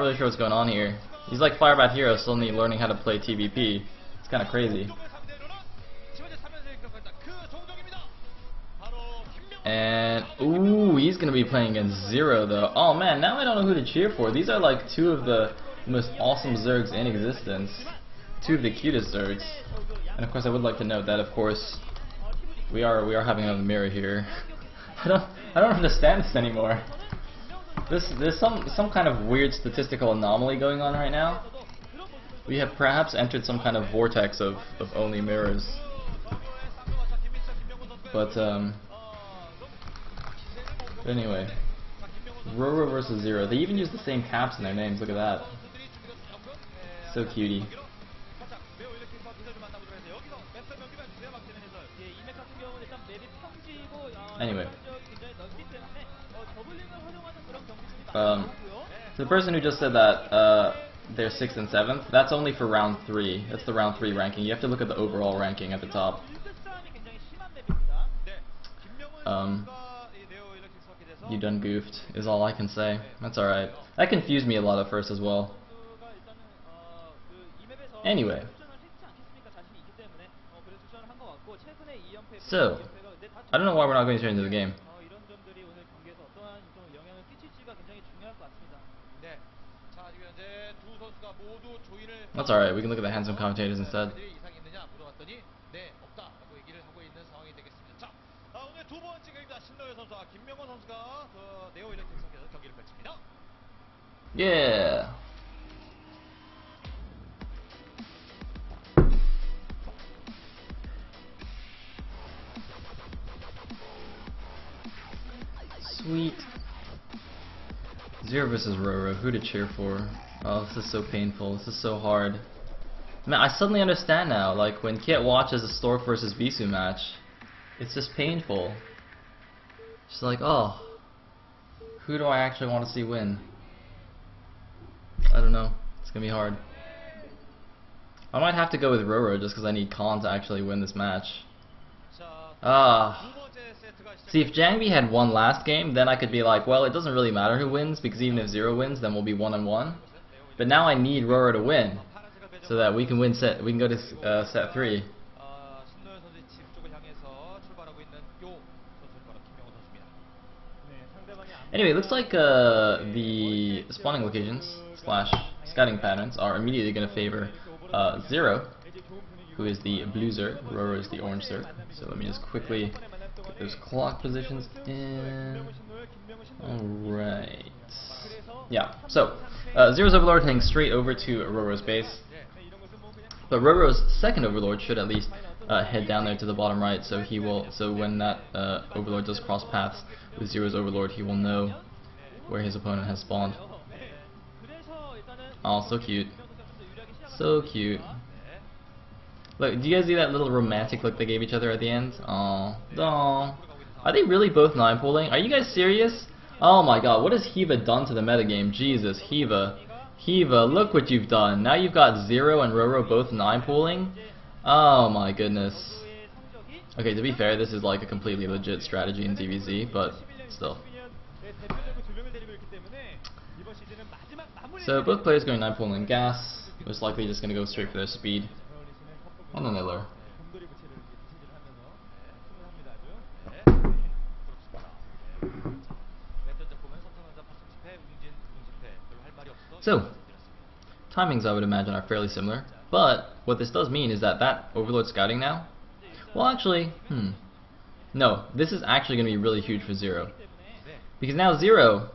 not really sure what's going on here. He's like Firebat Hero, still learning how to play TVP. It's kind of crazy. And ooh, he's gonna be playing against Zero though. Oh man, now I don't know who to cheer for. These are like two of the most awesome Zergs in existence. Two of the cutest Zergs. And of course, I would like to note that, of course, we are having another mirror here. I don't understand this anymore. There's some kind of weird statistical anomaly going on right now. We have perhaps entered some kind of vortex of only mirrors. But anyway, RorO versus Zero. They even use the same caps in their names. Look at that. So cutie. Anyway, so the person who just said that they're 6th and 7th, that's only for round 3. That's the round 3 ranking. You have to look at the overall ranking at the top. You done goofed, is all I can say. That's alright. That confused me a lot at first as well. Anyway. So, I don't know why we're not going straight into the game. That's alright, we can look at the handsome commentators instead. Yeah. Sweet. Zero versus RorO. Who to cheer for? Oh, this is so painful. This is so hard. Man, I suddenly understand now. Like when Kit watches a Stork versus Visu match, it's just painful. Just like, oh, who do I actually want to see win? I don't know. It's gonna be hard. I might have to go with RorO just because I need Khan to actually win this match. See, if Jangbi had won last game, then I could be like, well, it doesn't really matter who wins because even if Zero wins, then we'll be 1-1. But now I need RorO to win so that we can win set. We can go to set 3. Anyway, it looks like the spawning locations / scouting patterns are immediately going to favor Zero, who is the blue Zerg. RorO is the orange Zerg. So let me just quickly get those clock positions in. Alright. Yeah, so Zero's Overlord heading straight over to RorO's base. But RorO's second Overlord should at least head down there to the bottom right, so he will. So when that Overlord does cross paths with Zero's Overlord, he will know where his opponent has spawned. Oh, so cute. So cute. Look, do you guys see that little romantic look they gave each other at the end? Aww. Aww. Are they really both 9-pooling? Are you guys serious? Oh my god, what has Hiva done to the metagame? Jesus, Hiva. Hiva, look what you've done. Now you've got Zero and RorO both 9-pooling? Oh my goodness. Okay, to be fair, this is like a completely legit strategy in DBZ, but still. So both players going 9-pooling gas. Most likely just going to go straight for their speed. And then they lure. So, timings I would imagine are fairly similar, but what this does mean is that Overlord scouting now, well actually, no, this is actually going to be really huge for Zero. Because now Zero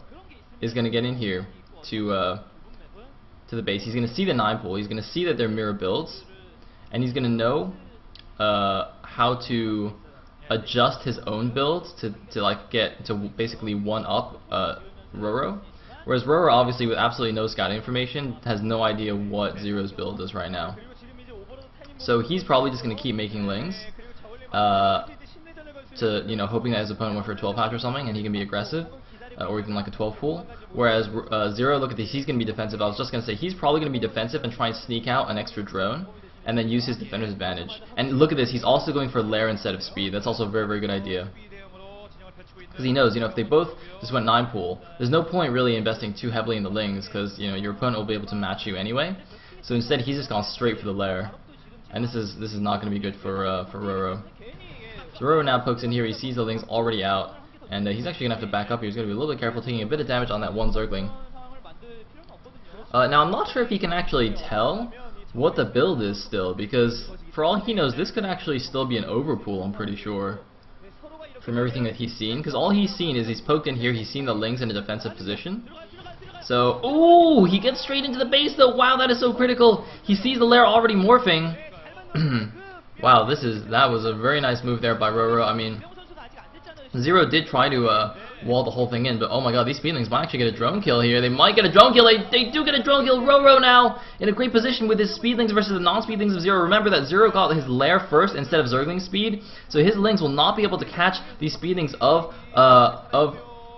is going to get in here to the base. He's going to see the 9-pool, he's going to see that they're mirror builds, and he's going to know how to adjust his own builds to like get to basically one-up RorO. Whereas RorO, obviously with absolutely no scouting information, has no idea what Zero's build is right now. So he's probably just going to keep making lings, hoping that his opponent went for a 12 hatch or something, and he can be aggressive, or even like a 12 pool. Whereas Zero, look at this, he's going to be defensive. I was just going to say he's probably going to be defensive and try and sneak out an extra drone, and then use his defender's advantage. And look at this, he's also going for lair instead of speed. That's also a very, very good idea. Because he knows, if they both just went 9 pool, there's no point really investing too heavily in the lings, because your opponent will be able to match you anyway. So instead, he's just gone straight for the lair, and this is not going to be good for RorO. So RorO now pokes in here. He sees the lings already out, and he's actually going to have to back up here. He's going to be a little bit careful, taking a bit of damage on that one Zergling. Now I'm not sure if he can actually tell what the build is still, because for all he knows, this could actually still be an overpool, I'm pretty sure, from everything that he's seen. Because all he's seen is he's poked in here, he's seen the lings in a defensive position. So, ooh, he gets straight into the base though. Wow, that is so critical. He sees the lair already morphing. Wow, that was a very nice move there by RorO. I mean, Zero did try to wall the whole thing in, but oh my god, these Speedlings might actually get a drone kill here. They might get a drone kill. They do get a drone kill. RorO now in a great position with his Speedlings versus the non-Speedlings of Zero. Remember that Zero got his lair first instead of Zergling speed, so his Lings will not be able to catch these Speedlings of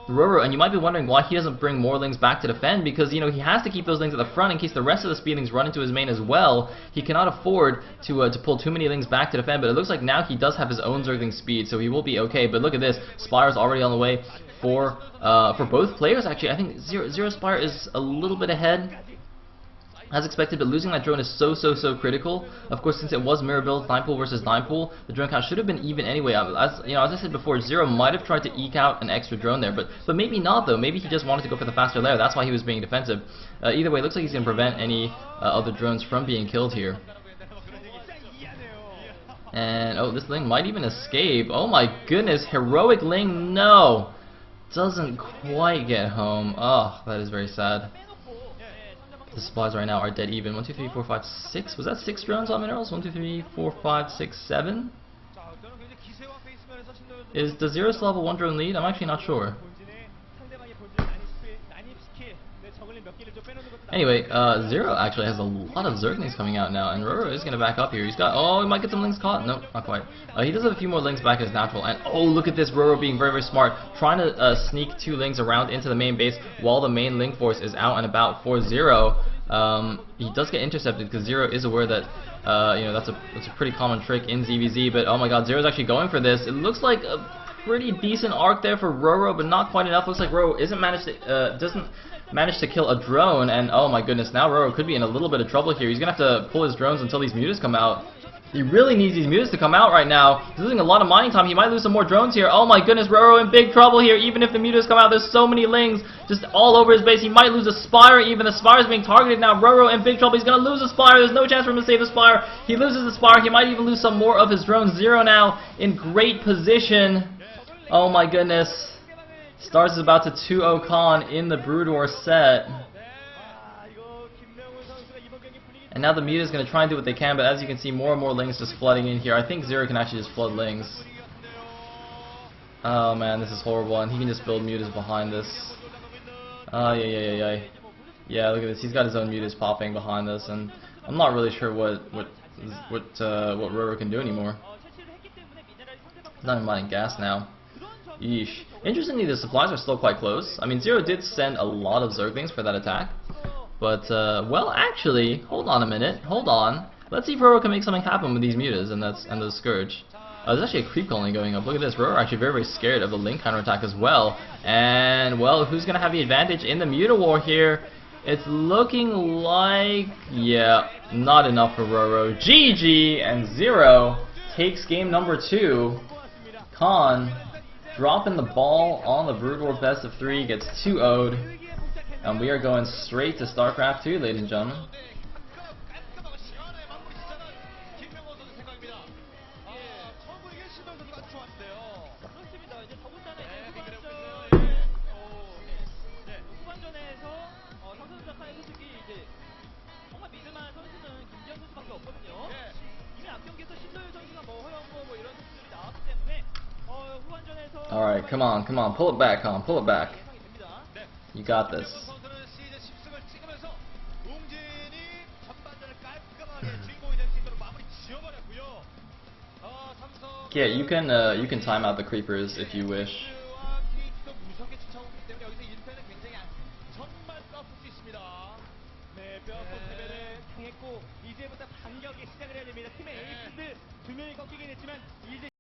RorO, and you might be wondering why he doesn't bring more Lings back to defend, because he has to keep those Lings at the front in case the rest of the Speedlings run into his main as well. He cannot afford to pull too many Lings back to defend, but it looks like now he does have his own Zergling speed, so he will be okay. But look at this, Spire's already on the way for both players. Actually, I think Zero Spire is a little bit ahead, as expected, but losing that drone is so critical. Of course, since it was mirror build, 9 pool versus 9 pool, the drone count should have been even anyway. As I said before, Zero might have tried to eke out an extra drone there, but maybe not though. Maybe he just wanted to go for the faster lair. That's why he was being defensive. Either way, it looks like he's going to prevent any other drones from being killed here. And oh, this Ling might even escape. Oh my goodness, heroic Ling, no, doesn't quite get home. Oh, that is very sad. The supplies right now are dead even. 1, 2, 3, 4, 5, 6. Was that 6 drones on minerals? 1, 2, 3, 4, 5, 6, 7. Does Zero still have a 1 drone lead? I'm actually not sure. Anyway, Zero actually has a lot of Zerglings coming out now, and RorO is going to back up here. He's got, oh, he might get some Lings caught. Nope, not quite. He does have a few more Lings back in his natural, and oh, look at this, RorO being very smart, trying to sneak 2 Lings around into the main base while the main Ling force is out and about for Zero. He does get intercepted because Zero is aware that that's a pretty common trick in ZVZ, but oh my god, Zero's actually going for this. It looks like a pretty decent arc there for RorO, but not quite enough. Looks like RorO doesn't manage to kill a drone, and oh my goodness, now RorO could be in a little bit of trouble here. He's gonna have to pull his drones until these mutas come out. He really needs these mutas to come out right now. He's losing a lot of mining time. He might lose some more drones here. Oh my goodness, RorO in big trouble here. Even if the mutas come out, there's so many Lings just all over his base. He might lose a Spire even. The Spire is being targeted now. RorO in big trouble. He's gonna lose a Spire. There's no chance for him to save the Spire. He loses the Spire. He might even lose some more of his drones. Zero now in great position. Oh my goodness. Stars is about to 2-0 Khan in the Brood War set. And now the Muta is going to try and do what they can, but as you can see, more and more Lings just flooding in here. I think Zero can actually just flood Lings. Oh man, this is horrible, and he can just build Mutas behind this. Yeah, look at this. He's got his own Mutas popping behind this, and I'm not really sure what RorO can do anymore. He's not even mining gas now. Yeesh. Interestingly, the supplies are still quite close. I mean, Zero did send a lot of Zerglings for that attack. But, well, actually, hold on a minute. Hold on. Let's see if RorO can make something happen with these mutas and the Scourge. There's actually a creep colony going up. Look at this. RorO actually very scared of the Ling counterattack as well. And, well, who's going to have the advantage in the Muta War here? It's looking like, yeah, not enough for RorO. GG, and Zero takes game number 2. Khan dropping the ball on the Brood War best of 3, gets 2-0'd. And we are going straight to StarCraft 2, ladies and gentlemen. Alright, come on, pull it back, Khan, pull it back. You got this. Yeah, you can time out the creepers if you wish.